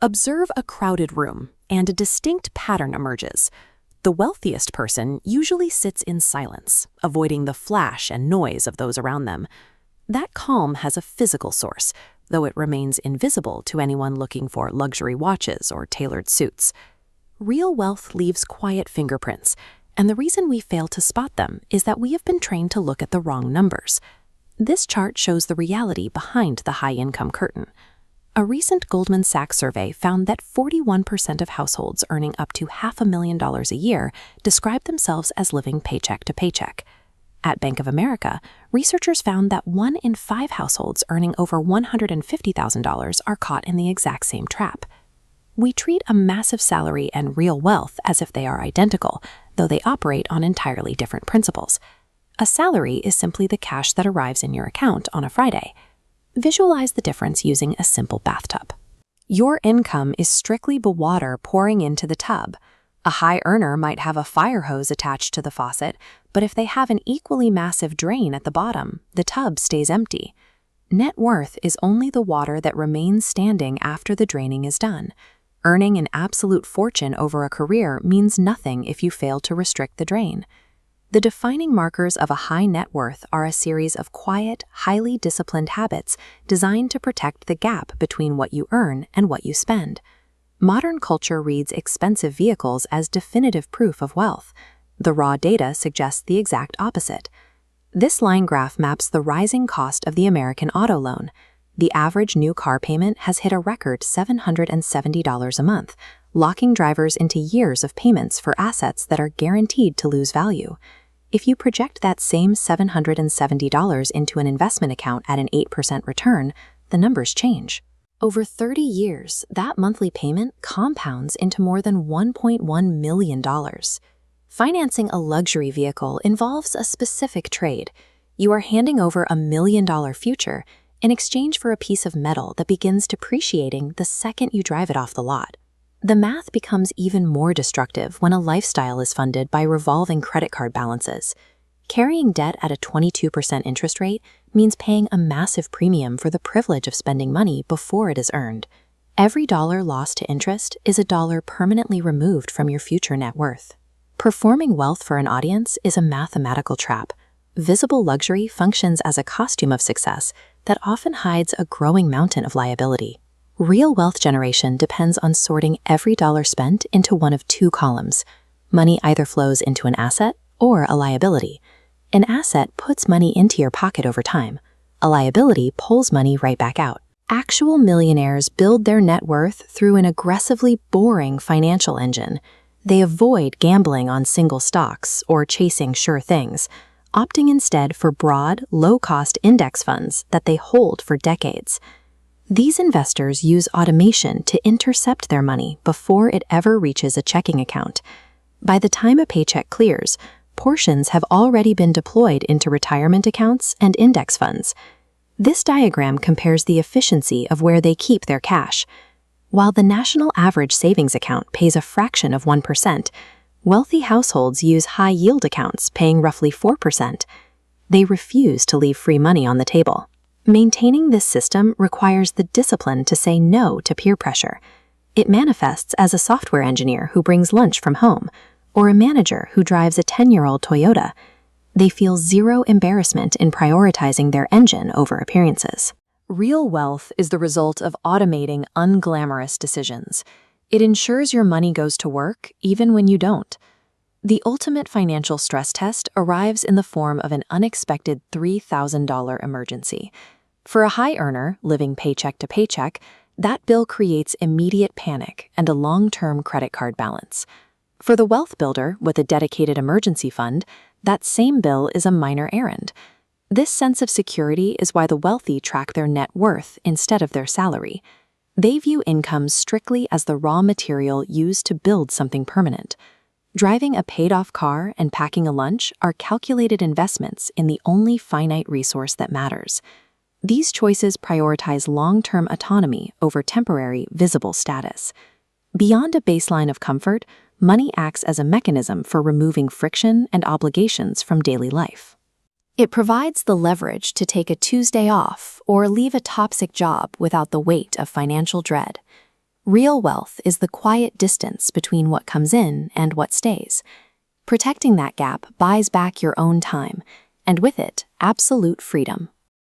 Observe a crowded room, and a distinct pattern emerges. The wealthiest person usually sits in silence, avoiding the flash and noise of those around them. That calm has a physical source, though it remains invisible to anyone looking for luxury watches or tailored suits. Real wealth leaves quiet fingerprints, and the reason we fail to spot them is that we have been trained to look at the wrong numbers. This chart shows the reality behind the high-income curtain. A recent Goldman Sachs survey found that 41% of households earning up to $500,000 a year describe themselves as living paycheck to paycheck. At Bank of America, researchers found that 1 in 5 households earning over $150,000 are caught in the exact same trap. We treat a massive salary and real wealth as if they are identical, though they operate on entirely different principles. A salary is simply the cash that arrives in your account on a Friday. Visualize the difference using a simple bathtub. Your income is strictly the water pouring into the tub. A high earner might have a fire hose attached to the faucet, but if they have an equally massive drain at the bottom, the tub stays empty. Net worth is only the water that remains standing after the draining is done. Earning an absolute fortune over a career means nothing if you fail to restrict the drain. The defining markers of a high net worth are a series of quiet, highly disciplined habits designed to protect the gap between what you earn and what you spend. Modern culture reads expensive vehicles as definitive proof of wealth. The raw data suggests the exact opposite. This line graph maps the rising cost of the American auto loan. The average new car payment has hit a record $770 a month, locking drivers into years of payments for assets that are guaranteed to lose value. If you project that same $770 into an investment account at an 8% return, the numbers change. Over 30 years, that monthly payment compounds into more than $1.1 million. Financing a luxury vehicle involves a specific trade. You are handing over $1 million future in exchange for a piece of metal that begins depreciating the second you drive it off the lot. The math becomes even more destructive when a lifestyle is funded by revolving credit card balances. Carrying debt at a 22% interest rate means paying a massive premium for the privilege of spending money before it is earned. Every dollar lost to interest is a dollar permanently removed from your future net worth. Performing wealth for an audience is a mathematical trap. Visible luxury functions as a costume of success that often hides a growing mountain of liability. Real wealth generation depends on sorting every dollar spent into one of 2 columns. Money either flows into an asset or a liability. An asset puts money into your pocket over time. A liability pulls money right back out. Actual millionaires build their net worth through an aggressively boring financial engine. They avoid gambling on single stocks or chasing sure things, opting instead for broad, low-cost index funds that they hold for decades. These investors use automation to intercept their money before it ever reaches a checking account. By the time a paycheck clears, portions have already been deployed into retirement accounts and index funds. This diagram compares the efficiency of where they keep their cash. While the national average savings account pays a fraction of 1%, wealthy households use high-yield accounts paying roughly 4%. They refuse to leave free money on the table. Maintaining this system requires the discipline to say no to peer pressure. It manifests as a software engineer who brings lunch from home, or a manager who drives a 10-year-old Toyota. They feel zero embarrassment in prioritizing their engine over appearances. Real wealth is the result of automating unglamorous decisions. It ensures your money goes to work even when you don't. The ultimate financial stress test arrives in the form of an unexpected $3,000 emergency. For a high earner living paycheck to paycheck, that bill creates immediate panic and a long-term credit card balance. For the wealth builder with a dedicated emergency fund, that same bill is a minor errand. This sense of security is why the wealthy track their net worth instead of their salary. They view income strictly as the raw material used to build something permanent. Driving a paid-off car and packing a lunch are calculated investments in the only finite resource that matters. These choices prioritize long-term autonomy over temporary, visible status. Beyond a baseline of comfort, money acts as a mechanism for removing friction and obligations from daily life. It provides the leverage to take a Tuesday off or leave a toxic job without the weight of financial dread. Real wealth is the quiet distance between what comes in and what stays. Protecting that gap buys back your own time, and with it, absolute freedom.